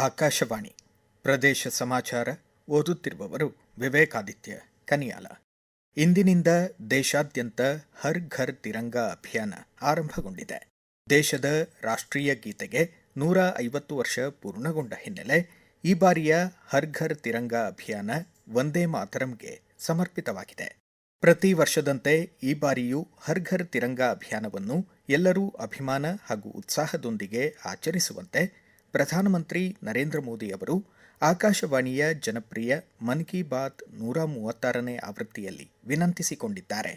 ಆಕಾಶವಾಣಿ ಪ್ರದೇಶ ಸಮಾಚಾರ ಓದುತ್ತಿರುವವರು ವಿವೇಕಾದಿತ್ಯ ಕನಿಯಾಲ. ಇಂದಿನಿಂದ ದೇಶಾದ್ಯಂತ ಹರ್ ಘರ್ ತಿರಂಗಾ ಅಭಿಯಾನ ಆರಂಭಗೊಂಡಿದೆ. ದೇಶದ ರಾಷ್ಟ್ರೀಯ ಗೀತೆಗೆ 150 ವರ್ಷ ಪೂರ್ಣಗೊಂಡ ಹಿನ್ನೆಲೆ ಈ ಬಾರಿಯ ಹರ್ ಘರ್ ತಿರಂಗಾ ಅಭಿಯಾನ ವಂದೇ ಮಾತರಂಗೆ ಸಮರ್ಪಿತವಾಗಿದೆ. ಪ್ರತಿ ವರ್ಷದಂತೆ ಈ ಬಾರಿಯೂ ಹರ್ ಘರ್ ತಿರಂಗಾ ಅಭಿಯಾನವನ್ನು ಎಲ್ಲರೂ ಅಭಿಮಾನ ಹಾಗೂ ಉತ್ಸಾಹದೊಂದಿಗೆ ಆಚರಿಸುವಂತೆ ಪ್ರಧಾನಮಂತ್ರಿ ನರೇಂದ್ರ ಮೋದಿ ಅವರು ಆಕಾಶವಾಣಿಯ ಜನಪ್ರಿಯ ಮನ್ ಕಿ ಬಾತ್ 136ನೇ ಆವೃತ್ತಿಯಲ್ಲಿ ವಿನಂತಿಸಿಕೊಂಡಿದ್ದಾರೆ.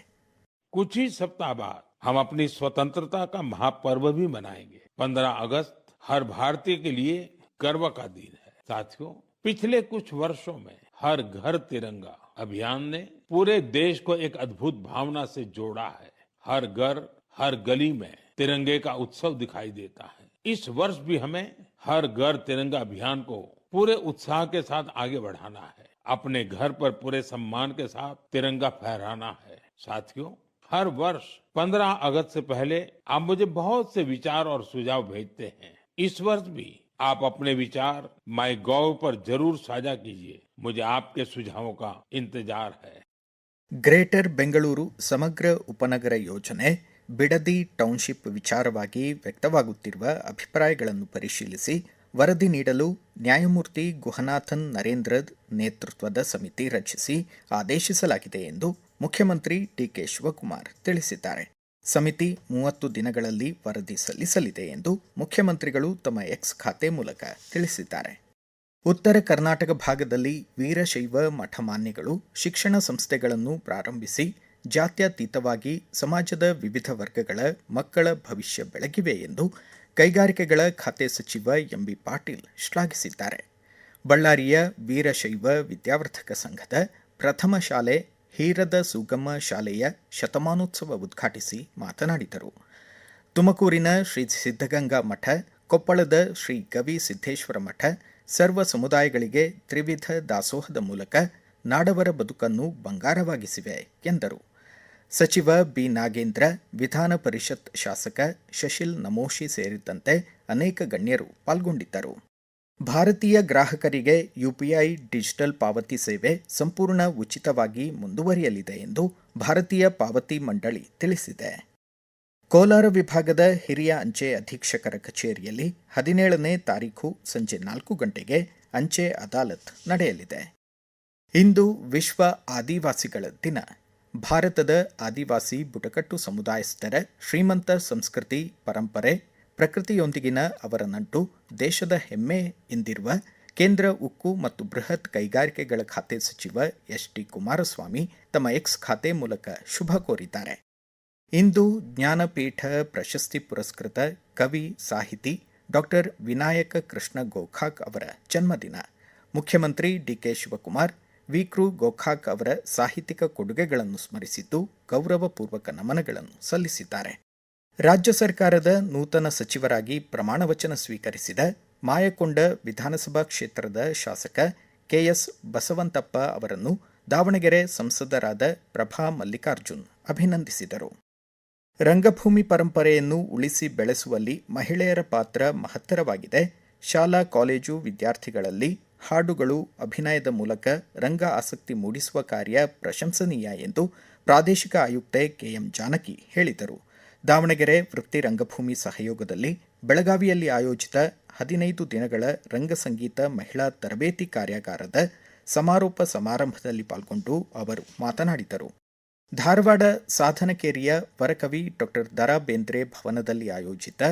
कुछ ही सप्ताह बाद हम अपनी स्वतंत्रता का महापर्व भी मनाएंगे. 15 अगस्त हर भारतीय के लिए गर्व का दिन है. साथियों, पिछले कुछ वर्षों में हर घर तिरंगा अभियान ने पूरे देश को एक अद्भुत भावना से जोड़ा है. हर घर, हर गली में तिरंगे का उत्सव दिखाई देता है. इस वर्ष भी हमें हर घर तिरंगा अभियान को पूरे उत्साह के साथ आगे बढ़ाना है. अपने घर पर पूरे सम्मान के साथ तिरंगा फहराना है. साथियों, हर वर्ष 15 अगस्त से पहले आप मुझे बहुत से विचार और सुझाव भेजते हैं. इस वर्ष भी आप अपने विचार MyGov पर जरूर साझा कीजिए. मुझे आपके सुझावों का इंतजार है. ಗ್ರೇಟರ್ ಬೆಂಗಳೂರು ಸಮಗ್ರ ಉಪನಗರ ಯೋಜನೆ ಬಿಡದಿ ಟೌನ್ಶಿಪ್ ವಿಚಾರವಾಗಿ ವ್ಯಕ್ತವಾಗುತ್ತಿರುವ ಅಭಿಪ್ರಾಯಗಳನ್ನು ಪರಿಶೀಲಿಸಿ ವರದಿ ನೀಡಲು ನ್ಯಾಯಮೂರ್ತಿ ಗುಹನಾಥನ್ ನರೇಂದ್ರದ್ ನೇತೃತ್ವದ ಸಮಿತಿ ರಚಿಸಿ ಆದೇಶಿಸಲಾಗಿದೆ ಎಂದು ಮುಖ್ಯಮಂತ್ರಿ ಡಿಕೆ ಶಿವಕುಮಾರ್ ತಿಳಿಸಿದ್ದಾರೆ. ಸಮಿತಿ 30 ದಿನಗಳಲ್ಲಿ ವರದಿ ಸಲ್ಲಿಸಲಿದೆ ಎಂದು ಮುಖ್ಯಮಂತ್ರಿಗಳು ತಮ್ಮ ಎಕ್ಸ್ ಖಾತೆ ಮೂಲಕ ತಿಳಿಸಿದ್ದಾರೆ. ಉತ್ತರ ಕರ್ನಾಟಕ ಭಾಗದಲ್ಲಿ ವೀರಶೈವ ಮಠಮಾನ್ಯಗಳು ಶಿಕ್ಷಣ ಸಂಸ್ಥೆಗಳನ್ನು ಪ್ರಾರಂಭಿಸಿ ಜಾತ್ಯತೀತವಾಗಿ ಸಮಾಜದ ವಿವಿಧ ವರ್ಗಗಳ ಮಕ್ಕಳ ಭವಿಷ್ಯ ಬೆಳಗಿವೆ ಎಂದು ಕೈಗಾರಿಕೆಗಳ ಖಾತೆ ಸಚಿವ ಎಂಬಿ ಪಾಟೀಲ್ ಶ್ಲಾಘಿಸಿದ್ದಾರೆ. ಬಳ್ಳಾರಿಯ ವೀರಶೈವ ವಿದ್ಯಾವರ್ಧಕ ಸಂಘದ ಪ್ರಥಮ ಶಾಲೆ ಹೀರದ ಸುಗಮ ಶಾಲೆಯ ಶತಮಾನೋತ್ಸವ ಉದ್ಘಾಟಿಸಿ ಮಾತನಾಡಿದರು. ತುಮಕೂರಿನ ಶ್ರೀ ಸಿದ್ಧಗಂಗಾ ಮಠ, ಕೊಪ್ಪಳದ ಶ್ರೀ ಗವಿ ಸಿದ್ದೇಶ್ವರ ಮಠ ಸರ್ವ ಸಮುದಾಯಗಳಿಗೆ ತ್ರಿವಿಧ ದಾಸೋಹದ ಮೂಲಕ ನಾಡವರ ಬದುಕನ್ನು ಬಂಗಾರವಾಗಿಸಿವೆ ಎಂದರು. ಸಚಿವ ಬಿ ನಾಗೇಂದ್ರ, ವಿಧಾನ ಪರಿಷತ್ ಶಾಸಕ ಶಶಿಲ್ ನಮೋಶಿ ಸೇರಿದಂತೆ ಅನೇಕ ಗಣ್ಯರು ಪಾಲ್ಗೊಂಡಿದ್ದರು. ಭಾರತೀಯ ಗ್ರಾಹಕರಿಗೆ ಯುಪಿಐ ಡಿಜಿಟಲ್ ಪಾವತಿ ಸೇವೆ ಸಂಪೂರ್ಣ ಉಚಿತವಾಗಿ ಮುಂದುವರಿಯಲಿದೆ ಎಂದು ಭಾರತೀಯ ಪಾವತಿ ಮಂಡಳಿ ತಿಳಿಸಿದೆ. ಕೋಲಾರ ವಿಭಾಗದ ಹಿರಿಯ ಅಂಚೆ ಅಧೀಕ್ಷಕರ ಕಚೇರಿಯಲ್ಲಿ 17ನೇ ತಾರೀಖು ಸಂಜೆ 4 ಗಂಟೆಗೆ ಅಂಚೆ ಅದಾಲತ್ ನಡೆಯಲಿದೆ. ಇಂದು ವಿಶ್ವ ಆದಿವಾಸಿಗಳ ದಿನ. ಭಾರತದ ಆದಿವಾಸಿ ಬುಡಕಟ್ಟು ಸಮುದಾಯಸ್ಥರ ಶ್ರೀಮಂತ ಸಂಸ್ಕೃತಿ, ಪರಂಪರೆ, ಪ್ರಕೃತಿಯೊಂದಿಗಿನ ಅವರ ನಂಟು ದೇಶದ ಹೆಮ್ಮೆ ಎಂದಿರುವ ಕೇಂದ್ರ ಉಕ್ಕು ಮತ್ತು ಬೃಹತ್ ಕೈಗಾರಿಕೆಗಳ ಖಾತೆ ಸಚಿವ ಎಚ್.ಡಿ. ಕುಮಾರಸ್ವಾಮಿ ತಮ್ಮ ಎಕ್ಸ್ ಖಾತೆ ಮೂಲಕ ಶುಭ ಕೋರಿದ್ದಾರೆ. ಇಂದು ಜ್ಞಾನಪೀಠ ಪ್ರಶಸ್ತಿ ಪುರಸ್ಕೃತ ಕವಿ, ಸಾಹಿತಿ ಡಾಕ್ಟರ್ ವಿನಾಯಕ ಕೃಷ್ಣ ಗೋಕಾಕ್ ಅವರ ಜನ್ಮದಿನ. ಮುಖ್ಯಮಂತ್ರಿ ಡಿಕೆ ಶಿವಕುಮಾರ್ ವಿಕೃ ಗೋಕಾಕ್ ಅವರ ಸಾಹಿತ್ಯಿಕ ಕೊಡುಗೆಗಳನ್ನು ಸ್ಮರಿಸಿದ್ದು ಗೌರವಪೂರ್ವಕ ನಮನಗಳನ್ನು ಸಲ್ಲಿಸಿದ್ದಾರೆ. ರಾಜ್ಯ ಸರ್ಕಾರದ ನೂತನ ಸಚಿವರಾಗಿ ಪ್ರಮಾಣವಚನ ಸ್ವೀಕರಿಸಿದ ಮಾಯಕೊಂಡ ವಿಧಾನಸಭಾ ಕ್ಷೇತ್ರದ ಶಾಸಕ ಕೆಎಸ್ ಬಸವಂತಪ್ಪ ಅವರನ್ನು ದಾವಣಗೆರೆ ಸಂಸದರಾದ ಪ್ರಭಾ ಮಲ್ಲಿಕಾರ್ಜುನ್ ಅಭಿನಂದಿಸಿದರು. ರಂಗಭೂಮಿ ಪರಂಪರೆಯನ್ನು ಉಳಿಸಿ ಬೆಳೆಸುವಲ್ಲಿ ಮಹಿಳೆಯರ ಪಾತ್ರ ಮಹತ್ತರವಾಗಿದೆ. ಶಾಲಾ ಕಾಲೇಜು ವಿದ್ಯಾರ್ಥಿಗಳಲ್ಲಿ ಹಾಡುಗಳು, ಅಭಿನಯದ ಮೂಲಕ ರಂಗ ಆಸಕ್ತಿ ಮೂಡಿಸುವ ಕಾರ್ಯ ಪ್ರಶಂಸನೀಯ ಎಂದು ಪ್ರಾದೇಶಿಕ ಆಯುಕ್ತೆ ಕೆಎಂ ಜಾನಕಿ ಹೇಳಿದರು. ದಾವಣಗೆರೆ ವೃತ್ತಿ ರಂಗಭೂಮಿ ಸಹಯೋಗದಲ್ಲಿ ಬೆಳಗಾವಿಯಲ್ಲಿ ಆಯೋಜಿತ 15 ದಿನಗಳ ರಂಗಸಂಗೀತ ಮಹಿಳಾ ತರಬೇತಿ ಕಾರ್ಯಾಗಾರದ ಸಮಾರೋಪ ಸಮಾರಂಭದಲ್ಲಿ ಪಾಲ್ಗೊಂಡು ಅವರು ಮಾತನಾಡಿದರು. ಧಾರವಾಡ ಸಾಧನಕೇರಿಯ ವರಕವಿ ಡಾಕ್ಟರ್ ದ. ರಾ ಬೇಂದ್ರೆ ಭವನದಲ್ಲಿ ಆಯೋಜಿತ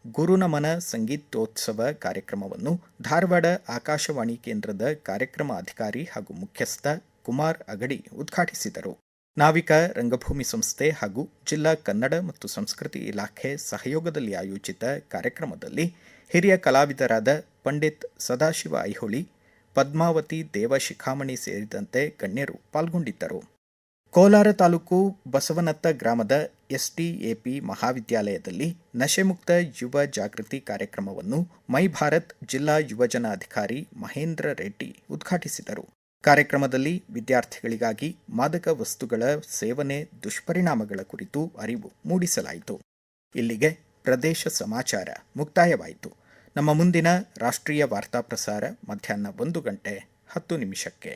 ಗುರುನಮನ ಸಂಗೀತೋತ್ಸವ ಕಾರ್ಯಕ್ರಮವನ್ನು ಧಾರವಾಡ ಆಕಾಶವಾಣಿ ಕೇಂದ್ರದ ಕಾರ್ಯಕ್ರಮ ಅಧಿಕಾರಿ ಹಾಗೂ ಮುಖ್ಯಸ್ಥ ಕುಮಾರ್ ಅಗಡಿ ಉದ್ಘಾಟಿಸಿದರು. ನಾವಿಕ ರಂಗಭೂಮಿ ಸಂಸ್ಥೆ ಹಾಗೂ ಜಿಲ್ಲಾ ಕನ್ನಡ ಮತ್ತು ಸಂಸ್ಕೃತಿ ಇಲಾಖೆ ಸಹಯೋಗದಲ್ಲಿ ಆಯೋಜಿತ ಕಾರ್ಯಕ್ರಮದಲ್ಲಿ ಹಿರಿಯ ಕಲಾವಿದರಾದ ಪಂಡಿತ್ ಸದಾಶಿವ ಐಹೊಳಿ, ಪದ್ಮಾವತಿ ದೇವಶಿಖಾಮಣಿ ಸೇರಿದಂತೆ ಗಣ್ಯರು ಪಾಲ್ಗೊಂಡಿದ್ದರು. ಕೋಲಾರ ತಾಲೂಕು ಬಸವನತ್ತ ಗ್ರಾಮದ ಎಸ್ಡಿಎಪಿ ಮಹಾವಿದ್ಯಾಲಯದಲ್ಲಿ ನಶೆಮುಕ್ತ ಯುವ ಜಾಗೃತಿ ಕಾರ್ಯಕ್ರಮವನ್ನು ಮೈ ಭಾರತ್ ಜಿಲ್ಲಾ ಯುವಜನ ಅಧಿಕಾರಿ ಮಹೇಂದ್ರ ರೆಡ್ಡಿ ಉದ್ಘಾಟಿಸಿದರು. ಕಾರ್ಯಕ್ರಮದಲ್ಲಿ ವಿದ್ಯಾರ್ಥಿಗಳಿಗಾಗಿ ಮಾದಕ ವಸ್ತುಗಳ ಸೇವನೆ ದುಷ್ಪರಿಣಾಮಗಳ ಕುರಿತು ಅರಿವು ಮೂಡಿಸಲಾಯಿತು. ಇಲ್ಲಿಗೆ ಪ್ರದೇಶ ಸಮಾಚಾರ ಮುಕ್ತಾಯವಾಯಿತು. ನಮ್ಮ ಮುಂದಿನ ರಾಷ್ಟ್ರೀಯ ವಾರ್ತಾ ಪ್ರಸಾರ ಮಧ್ಯಾಹ್ನ 1:10 ನಿಮಿಷಕ್ಕೆ.